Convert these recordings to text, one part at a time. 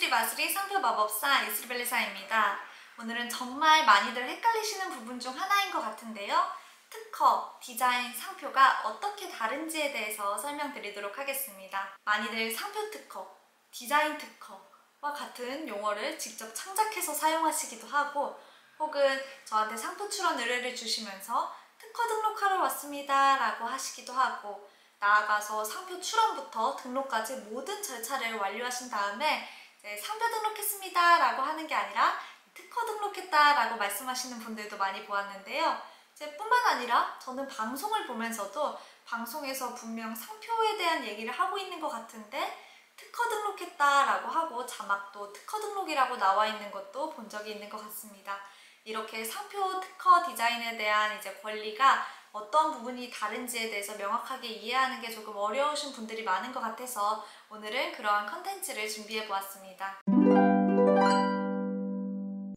이슬이 마술이 상표 마법사 이슬벨리사입니다. 오늘은 정말 많이들 헷갈리시는 부분 중 하나인 것 같은데요. 특허, 디자인, 상표가 어떻게 다른지에 대해서 설명드리도록 하겠습니다. 많이들 상표 특허, 디자인 특허와 같은 용어를 직접 창작해서 사용하시기도 하고, 혹은 저한테 상표 출원 의뢰를 주시면서 특허 등록하러 왔습니다 라고 하시기도 하고, 나아가서 상표 출원부터 등록까지 모든 절차를 완료하신 다음에 상표 등록했습니다 라고 하는 게 아니라 특허 등록했다 라고 말씀하시는 분들도 많이 보았는데요. 뿐만 아니라 저는 방송을 보면서도 방송에서 분명 상표에 대한 얘기를 하고 있는 것 같은데 특허 등록했다 라고 하고 자막도 특허 등록이라고 나와 있는 것도 본 적이 있는 것 같습니다. 이렇게 상표 특허 디자인에 대한 권리가 어떤 부분이 다른지에 대해서 명확하게 이해하는 게 조금 어려우신 분들이 많은 것 같아서 오늘은 그러한 컨텐츠를 준비해 보았습니다.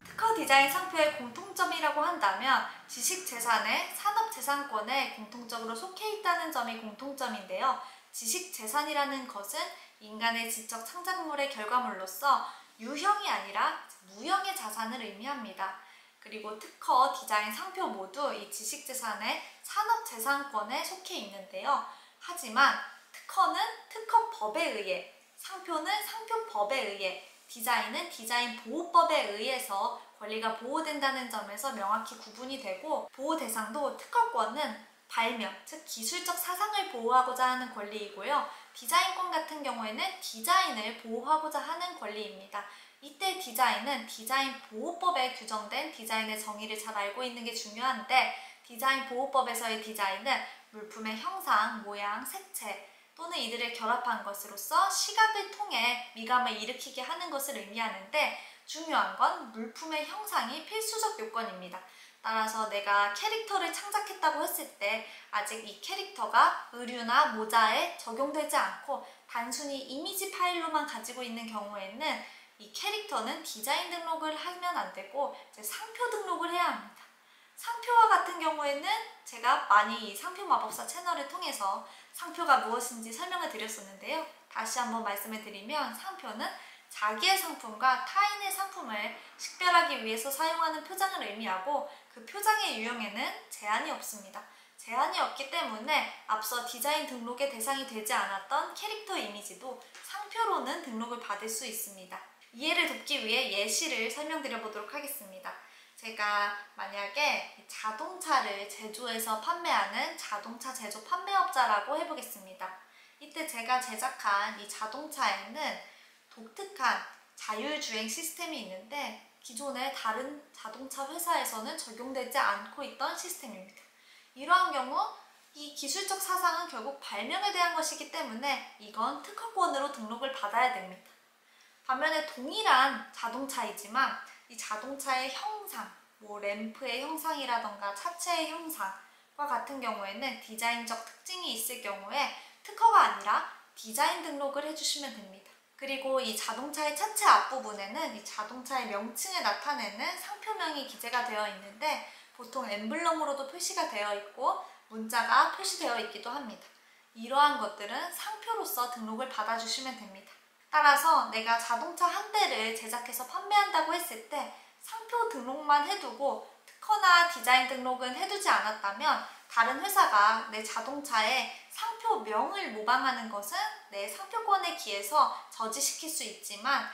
특허 디자인 상표의 공통점이라고 한다면 지식재산의 산업재산권에 공통적으로 속해 있다는 점이 공통점인데요. 지식재산이라는 것은 인간의 지적 창작물의 결과물로서 유형이 아니라 무형의 자산을 의미합니다. 그리고 특허, 디자인, 상표 모두 이 지식재산의 산업재산권에 속해 있는데요. 하지만 특허는 특허법에 의해, 상표는 상표법에 의해, 디자인은 디자인보호법에 의해서 권리가 보호된다는 점에서 명확히 구분이 되고, 보호 대상도 특허권은 발명, 즉 기술적 사상을 보호하고자 하는 권리이고요. 디자인권 같은 경우에는 디자인을 보호하고자 하는 권리입니다. 이때 디자인은 디자인 보호법에 규정된 디자인의 정의를 잘 알고 있는 게 중요한데, 디자인 보호법에서의 디자인은 물품의 형상, 모양, 색채 또는 이들을 결합한 것으로서 시각을 통해 미감을 일으키게 하는 것을 의미하는데, 중요한 건 물품의 형상이 필수적 요건입니다. 따라서 내가 캐릭터를 창작했다고 했을 때 아직 이 캐릭터가 의류나 모자에 적용되지 않고 단순히 이미지 파일로만 가지고 있는 경우에는 이 캐릭터는 디자인 등록을 하면 안 되고 상표 등록을 해야 합니다. 상표와 같은 경우에는 제가 많이 이 상표 마법사 채널을 통해서 상표가 무엇인지 설명을 드렸었는데요. 다시 한번 말씀을 드리면 상표는 자기의 상품과 타인의 상품을 식별하기 위해서 사용하는 표장을 의미하고, 그 표장의 유형에는 제한이 없습니다. 제한이 없기 때문에 앞서 디자인 등록의 대상이 되지 않았던 캐릭터 이미지도 상표로는 등록을 받을 수 있습니다. 이해를 돕기 위해 예시를 설명드려 보도록 하겠습니다. 제가 만약에 자동차를 제조해서 판매하는 자동차 제조 판매업자라고 해보겠습니다. 이때 제가 제작한 이 자동차에는 독특한 자율주행 시스템이 있는데 기존의 다른 자동차 회사에서는 적용되지 않고 있던 시스템입니다. 이러한 경우 이 기술적 사상은 결국 발명에 대한 것이기 때문에 이건 특허권으로 등록을 받아야 됩니다. 반면에 동일한 자동차이지만 이 자동차의 형상, 램프의 형상이라던가 차체의 형상과 같은 경우에는 디자인적 특징이 있을 경우에 특허가 아니라 디자인 등록을 해주시면 됩니다. 그리고 이 자동차의 차체 앞부분에는 이 자동차의 명칭을 나타내는 상표명이 기재가 되어 있는데 보통 엠블럼으로도 표시가 되어 있고 문자가 표시되어 있기도 합니다. 이러한 것들은 상표로서 등록을 받아주시면 됩니다. 따라서 내가 자동차 한 대를 제작해서 판매한다고 했을 때 상표 등록만 해두고 특허나 디자인 등록은 해두지 않았다면 다른 회사가 내 자동차에 상표명을 모방하는 것은 내 상표권에 기해서 저지시킬 수 있지만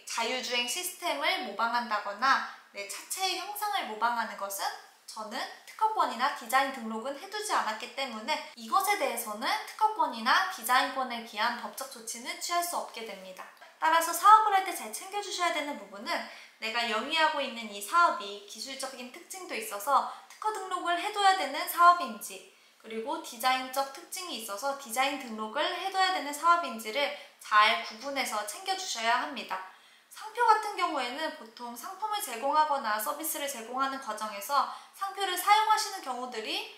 자율주행 시스템을 모방한다거나 내 차체의 형상을 모방하는 것은 저는 특허권이나 디자인 등록은 해두지 않았기 때문에 이것에 대해서는 특허권이나 디자인권에 기한 법적 조치는 취할 수 없게 됩니다. 따라서 사업을 할 때 잘 챙겨주셔야 되는 부분은 내가 영위하고 있는 이 사업이 기술적인 특징도 있어서 특허 등록을 해둬야 되는 사업인지, 그리고 디자인적 특징이 있어서 디자인 등록을 해둬야 되는 사업인지를 잘 구분해서 챙겨주셔야 합니다. 상표 같은 경우에는 보통 상품을 제공하거나 서비스를 제공하는 과정에서 상표를 사용하시는 경우들이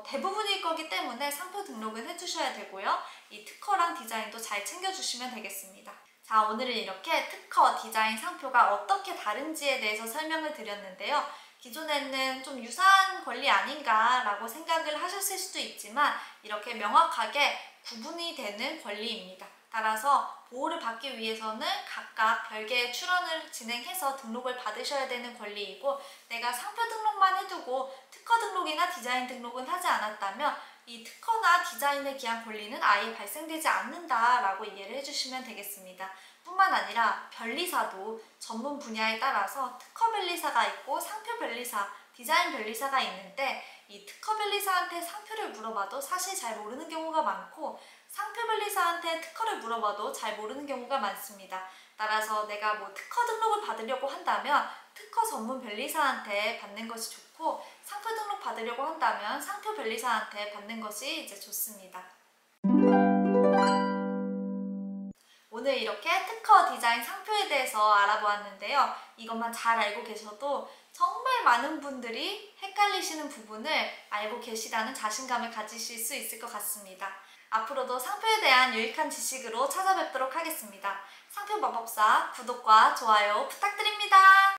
대부분일 거기 때문에 상표 등록은 해주셔야 되고요. 이 특허랑 디자인도 잘 챙겨주시면 되겠습니다. 자, 오늘은 이렇게 특허, 디자인, 상표가 어떻게 다른지에 대해서 설명을 드렸는데요. 기존에는 좀 유사한 권리 아닌가 라고 생각을 하셨을 수도 있지만 이렇게 명확하게 구분이 되는 권리입니다. 따라서 보호를 받기 위해서는 각각 별개의 출원을 진행해서 등록을 받으셔야 되는 권리이고, 내가 상표 등록만 해두고 특허 등록이나 디자인 등록은 하지 않았다면 이 특허나 디자인에 기한 권리는 아예 발생되지 않는다라고 이해를 해주시면 되겠습니다. 뿐만 아니라 변리사도 전문 분야에 따라서 특허 변리사가 있고 상표 변리사, 디자인 변리사가 있는데, 이 특허 변리사한테 상표를 물어봐도 사실 잘 모르는 경우가 많고, 상표 변리사한테 특허를 물어봐도 잘 모르는 경우가 많습니다. 따라서 내가 특허 등록을 받으려고 한다면 특허 전문 변리사한테 받는 것이 좋고, 상표 등록 받으려고 한다면 상표 변리사한테 받는 것이 이제 좋습니다. 오늘 이렇게 특허, 디자인, 상표에 대해서 알아보았는데요. 이것만 잘 알고 계셔도 정말 많은 분들이 헷갈리시는 부분을 알고 계시다는 자신감을 가지실 수 있을 것 같습니다. 앞으로도 상표에 대한 유익한 지식으로 찾아뵙도록 하겠습니다. 상표마법사 구독과 좋아요 부탁드립니다.